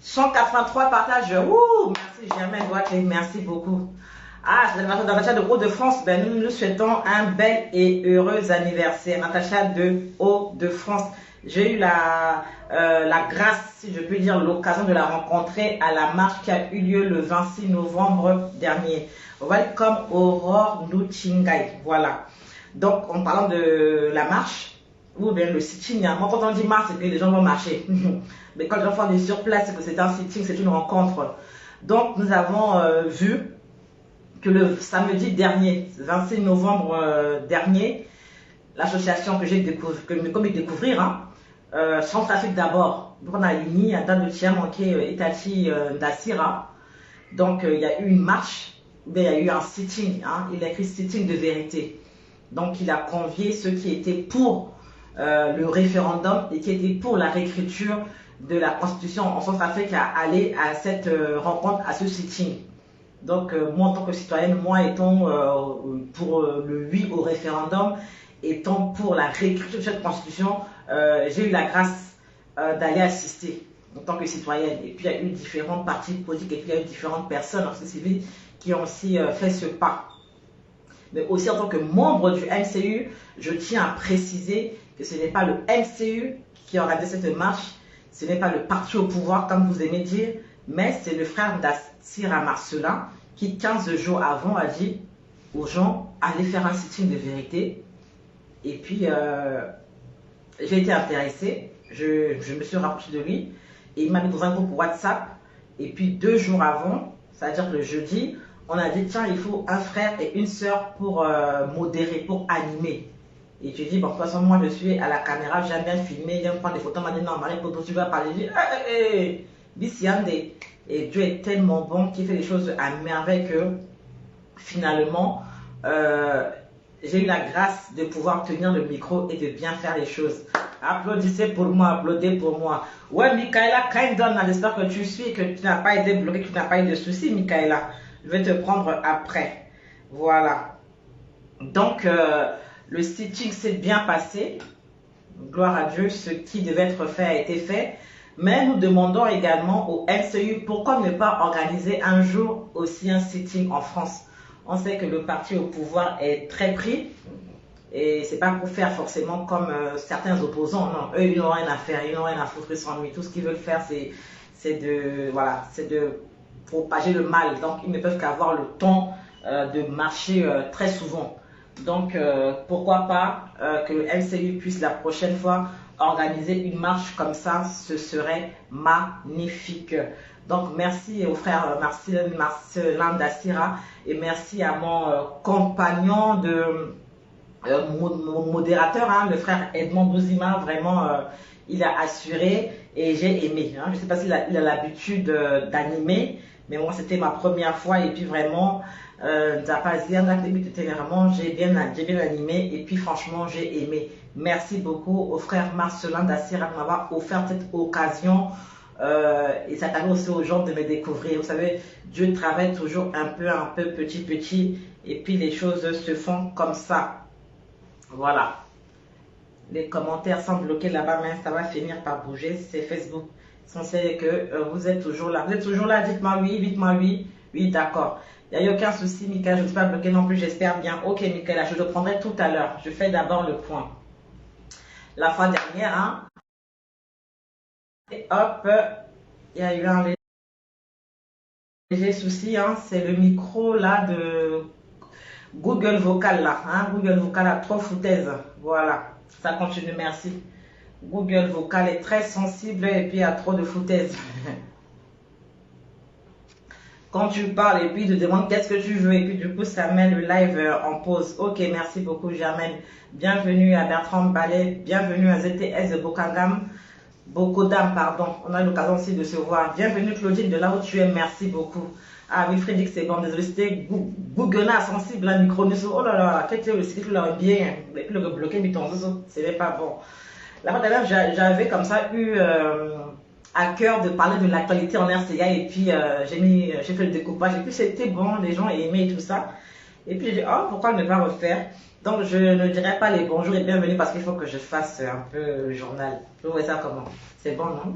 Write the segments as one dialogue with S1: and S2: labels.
S1: 183 partages. Ouh, merci Germaine Douaclé, merci beaucoup. Ah, c'est l'anniversaire de Natacha de Hauts-de-France. Ben, nous nous souhaitons un bel et heureux anniversaire. Natacha de Hauts-de-France. J'ai eu la grâce, si je puis dire, l'occasion de la rencontrer à la marche qui a eu lieu le 26 novembre dernier. Welcome Aurore Nuchingai. Voilà. Donc, en parlant de la marche, ou bien le sitting, hein. Moi, quand on dit marche, c'est que les gens vont marcher. Mais quand les enfants sont sur place, c'est que c'est un sitting, c'est une rencontre. Donc, nous avons vu que le samedi dernier, 26 novembre dernier, l'association que j'ai découvrir, hein, sans trafic d'abord, on a uni à date de Tiam, qui est Itachi d'Assira. Donc il y a eu une marche, mais il y a eu un sitting, hein, il a écrit sitting de vérité. Donc il a convié ceux qui étaient pour le référendum et qui étaient pour la réécriture de la constitution en Centrafrique à aller à cette rencontre, à ce sitting. Donc moi en tant que citoyenne, moi étant pour le oui au référendum, étant pour la réécriture de cette constitution, j'ai eu la grâce d'aller assister en tant que citoyenne. Et puis il y a eu différents partis politiques et puis il y a eu différentes personnes en société civile qui ont aussi fait ce pas. Mais aussi en tant que membre du MCU, je tiens à préciser que ce n'est pas le MCU qui a organisé cette marche, ce n'est pas le parti au pouvoir comme vous aimez dire, mais c'est le frère d'Assira Marcelin qui 15 jours avant a dit aux gens allez faire un sitting de vérité. Et puis j'ai été intéressée, je me suis rapprochée de lui et il m'a mis dans un groupe WhatsApp. Et puis 2 jours avant, c'est-à-dire le jeudi, on a dit tiens, il faut un frère et une sœur pour modérer, pour animer. Et tu dis bon, de toute façon, moi je suis à la caméra, j'aime bien filmer, j'aime prendre des photos. On m'a dit non, Marie, tu vas parler. Je dis Bissiande. Et Dieu est tellement bon qu'il fait les choses à merveille que finalement, j'ai eu la grâce de pouvoir tenir le micro et de bien faire les choses. Applaudissez pour moi, applaudez pour moi. Ouais, Michaela Kindon, j'espère que tu suis, que tu n'as pas été bloqué, que tu n'as pas eu de soucis, Michaela. Je vais te prendre après. Voilà. Donc, le sitting s'est bien passé. Gloire à Dieu, ce qui devait être fait a été fait. Mais nous demandons également au MCU pourquoi ne pas organiser un jour aussi un sitting en France. On sait que le parti au pouvoir est très pris et c'est pas pour faire forcément comme certains opposants. Non, eux ils n'ont rien à faire, ils n'ont rien à foutre, ils s'ennuient. Tout ce qu'ils veulent faire c'est de propager le mal. Donc ils ne peuvent qu'avoir le temps de marcher très souvent. Donc pourquoi pas que le MCU puisse la prochaine fois organiser une marche comme ça, ce serait magnifique. Donc merci au frère Marcelin d'Assira et merci à mon compagnon de mon modérateur, hein, le frère Edmond Bouzima. Vraiment il a assuré et j'ai aimé, hein. Je ne sais pas s'il a l'habitude d'animer, mais moi c'était ma première fois et puis vraiment j'ai bien animé et puis franchement j'ai aimé. Merci beaucoup au frère Marcelin d'Assira de m'avoir offert cette occasion et ça permet aussi aux gens de me découvrir. Vous savez, Dieu travaille toujours un peu petit et puis les choses se font comme ça. Voilà. Les commentaires sont bloqués là-bas, mais ça va finir par bouger. C'est Facebook. Censé que vous êtes toujours là. Vous êtes toujours là, dites-moi oui, dites-moi oui. Oui, d'accord. Il n'y a eu aucun souci, Mickaël. Je ne suis pas bloqué non plus, j'espère bien. Ok, Mickaël, je le prendrai tout à l'heure. Je fais d'abord le point. La fois dernière, hein. Et hop, il y a eu un léger souci, hein. C'est le micro là de Google Vocal là. Hein. Google Vocal a trop foutaise. Voilà. Ça continue, merci. Google Vocal est très sensible et puis il y a trop de foutaise. Quand tu parles et puis il te demande qu'est-ce que tu veux et puis du coup ça met le live en pause. Ok, merci beaucoup Germaine. Bienvenue à Bertrand Ballet, bienvenue à ZTS de Bokodam, pardon. On a eu l'occasion aussi de se voir. Bienvenue Claudine de là où tu es, merci beaucoup. Ah oui Frédéric, c'est bon, désolé, c'était Google sensible, un micro. Oh là là, qu'est-ce que le cycle là bien, le bloqué, mais ton zozo, c'est pas bon. La fois dernière, j'avais comme ça eu à cœur de parler de l'actualité en RCA et puis j'ai fait le découpage et puis c'était bon, les gens aimaient et tout ça. Et puis j'ai dit, oh, pourquoi ne pas refaire? Donc je ne dirai pas les bonjours et bienvenue parce qu'il faut que je fasse un peu le journal. Vous voyez ça comment? C'est bon, non?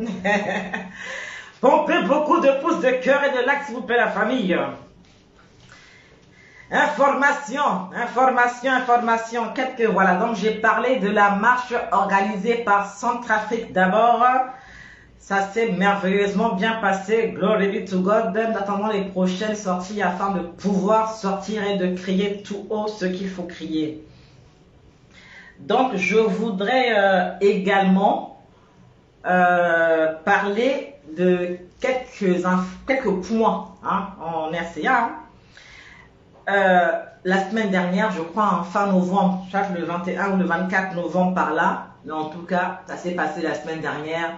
S1: Pompez beaucoup de pouces de cœur et de likes, s'il vous plaît, la famille. Information. Quelques, voilà, donc j'ai parlé de la marche organisée par Centrafrique d'abord. Ça s'est merveilleusement bien passé. Glory be to God. Nous attendons les prochaines sorties afin de pouvoir sortir et de crier tout haut ce qu'il faut crier. Donc, je voudrais également parler de quelques points en RCA. La semaine dernière, je crois en fin novembre, je crois le 21 ou le 24 novembre par là, mais en tout cas, ça s'est passé la semaine dernière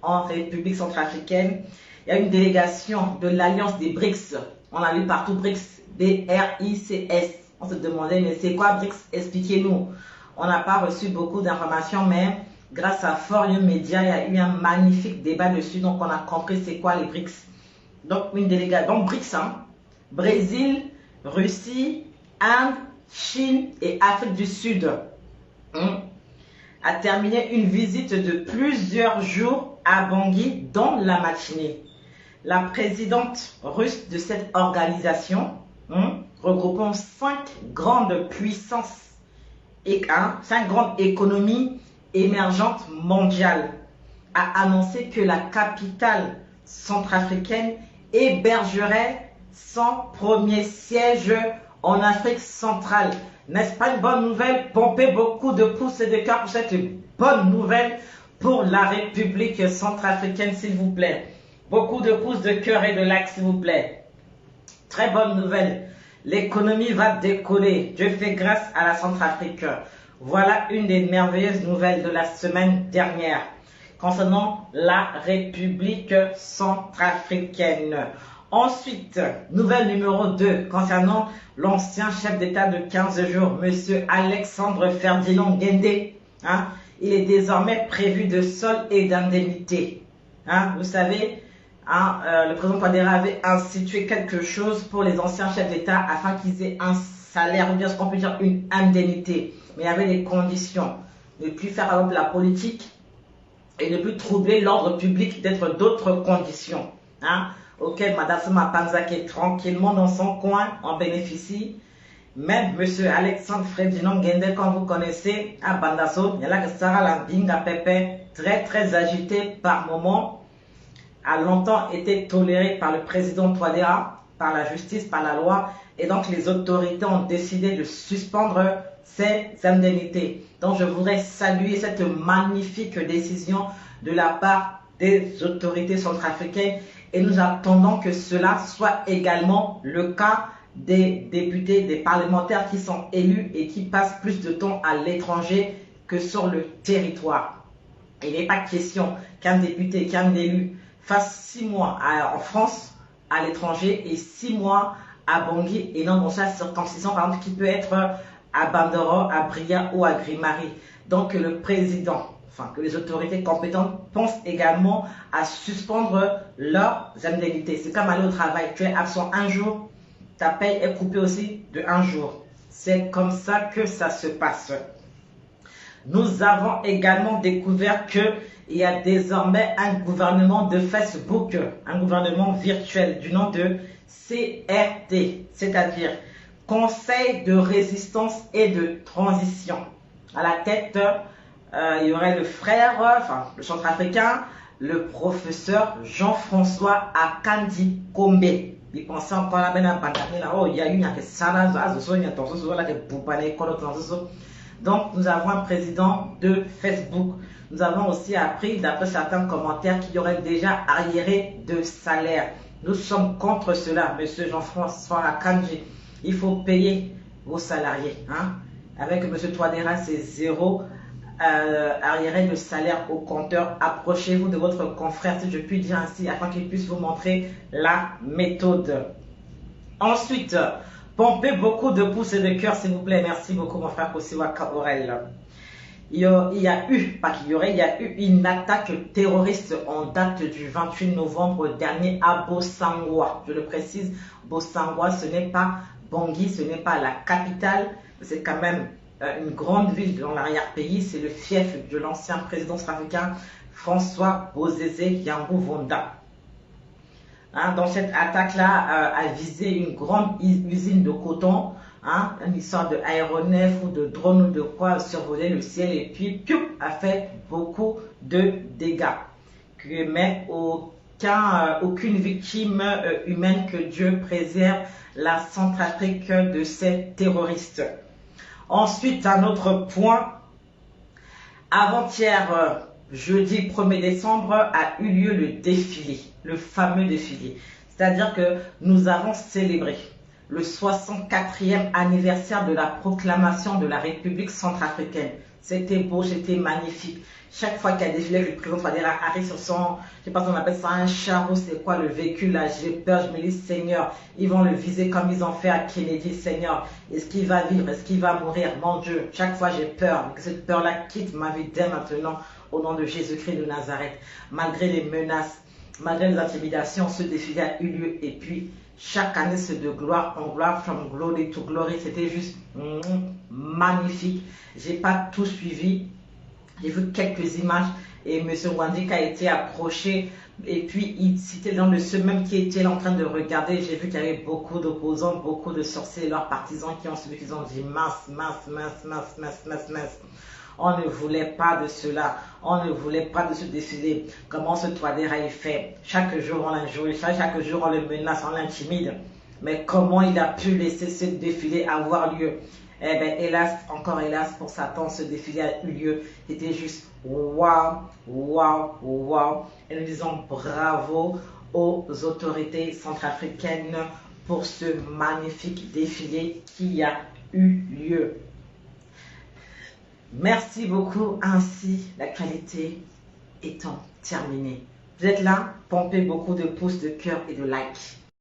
S1: en République centrafricaine. Il y a une délégation de l'Alliance des BRICS. On a lu partout BRICS, B-R-I-C-S. On se demandait, mais c'est quoi BRICS? Expliquez-nous. On n'a pas reçu beaucoup d'informations, mais grâce à Foreign Media, il y a eu un magnifique débat dessus. Donc, on a compris c'est quoi les BRICS. Donc, une délégation. Donc, BRICS, Brésil, Russie, Inde, Chine et Afrique du Sud a terminé une visite de plusieurs jours à Bangui dans la matinée. La présidente russe de cette organisation, regroupant 5 grandes puissances et 5 grandes économies émergentes mondiales, a annoncé que la capitale centrafricaine hébergerait son premier siège en Afrique centrale. N'est-ce pas une bonne nouvelle? Pompez beaucoup de pouces et de cœur pour cette bonne nouvelle pour la République centrafricaine, s'il vous plaît. Beaucoup de pouces de cœur et de likes, s'il vous plaît. Très bonne nouvelle. L'économie va décoller. Dieu fait grâce à la Centrafrique. Voilà une des merveilleuses nouvelles de la semaine dernière concernant la République centrafricaine. Ensuite, nouvelle numéro 2 concernant l'ancien chef d'État de 15 jours, M. Alexandre Ferdinand Guendé. Il est désormais prévu de solde et d'indemnité. Vous savez, le président Touadéra avait institué quelque chose pour les anciens chefs d'État afin qu'ils aient un salaire, ou bien ce qu'on peut dire une indemnité. Mais il y avait des conditions. Ne plus faire par exemple la politique et ne plus troubler l'ordre public, d'être d'autres conditions. Auquel Mme Soma Panzake est tranquillement dans son coin, en bénéficie. Même M. Alexandre Ferdinand Guendé, comme vous connaissez, à Bandasso, il y a là que Sarah Lambinga Pepe, très agité par moment, a longtemps été toléré par le président Touadéra, par la justice, par la loi, et donc les autorités ont décidé de suspendre ces indemnités. Donc je voudrais saluer cette magnifique décision de la part des autorités centrafricaines et nous attendons que cela soit également le cas des députés, des parlementaires qui sont élus et qui passent plus de temps à l'étranger que sur le territoire. Il n'est pas question qu'un député, qu'un élu fasse 6 mois en France, à l'étranger, et 6 mois à Bangui, et non dans sa circoncision, par exemple, qui peut être à Bandoro, à Bria ou à Grimari. Donc le président, que les autorités compétentes pensent également à suspendre leurs indemnités. C'est comme aller au travail, tu es absent un jour, ta paye est coupée aussi de 1 jour. C'est comme ça que ça se passe. Nous avons également découvert qu'il y a désormais un gouvernement de Facebook, un gouvernement virtuel du nom de CRT, c'est-à-dire Conseil de résistance et de transition. À la tête, il y aurait le frère, le centrafricain, le professeur Jean-François Akandi Kombe. Il pensait encore à la il y a eu donc nous avons un président de Facebook. Nous avons aussi appris, d'après certains commentaires, qu'il y aurait déjà arriéré de salaire. Nous sommes contre cela, monsieur Jean-François Akandi. Il faut payer vos salariés. Avec monsieur Touadéra, c'est 0 arriéré de salaire au compteur. Approchez-vous de votre confrère, si je puis dire ainsi, afin qu'il puisse vous montrer la méthode. Ensuite, pompez beaucoup de pouces et de cœur, s'il vous plaît. Merci beaucoup, mon frère Kosiwa Kaorel. Il y a eu une attaque terroriste en date du 28 novembre dernier à Bosangwa. Je le précise, Bosangwa, ce n'est pas Bangui, ce n'est pas la capitale, c'est quand même une grande ville dans l'arrière-pays. C'est le fief de l'ancien président centrafricain François Bozézé Yangou Vonda. hein, dans cette attaque-là, a visé une grande usine de coton, hein, une histoire de aéronef ou de drone ou de quoi, survoler le ciel et puis, piou, a fait beaucoup de dégâts. Mais aucune victime humaine, que Dieu préserve la Centrafrique de ces terroristes. Ensuite, un autre point, avant-hier, jeudi 1er décembre, a eu lieu le défilé, le fameux défilé. C'est-à-dire que nous avons célébré le 64e anniversaire de la proclamation de la République centrafricaine. C'était beau, c'était magnifique. Chaque fois qu'il y a des défilé, le président Touadéra arrive sur son, je sais pas si on appelle ça un char ou c'est quoi le véhicule là, j'ai peur, je me dis Seigneur, ils vont le viser comme ils ont fait à Kennedy, Seigneur. Est-ce qu'il va vivre, est-ce qu'il va mourir? Mon Dieu, chaque fois j'ai peur, que cette peur-là quitte ma vie dès maintenant au nom de Jésus-Christ de Nazareth. Malgré les menaces, malgré les intimidations, ce défilé a eu lieu et puis chaque année c'est de gloire en gloire, from glory to glory, c'était juste magnifique. J'ai pas tout suivi. J'ai vu quelques images et M. Wandika a été approché et puis il citait le nom de ceux même qui étaient là en train de regarder. J'ai vu qu'il y avait beaucoup d'opposants, beaucoup de sorciers, leurs partisans qui ont suivi, qui ont dit mince. On ne voulait pas de cela, on ne voulait pas de ce défilé. Comment ce Touadéra est fait? Chaque jour on l'injure, chaque jour on le menace, on l'intimide. Mais comment il a pu laisser ce défilé avoir lieu? Eh bien, hélas, encore hélas, pour Satan, ce défilé a eu lieu. C'était juste waouh. Et nous disons bravo aux autorités centrafricaines pour ce magnifique défilé qui a eu lieu. Merci beaucoup. Ainsi, la qualité étant terminée. Vous êtes là, pompez beaucoup de pouces, de cœur et de likes.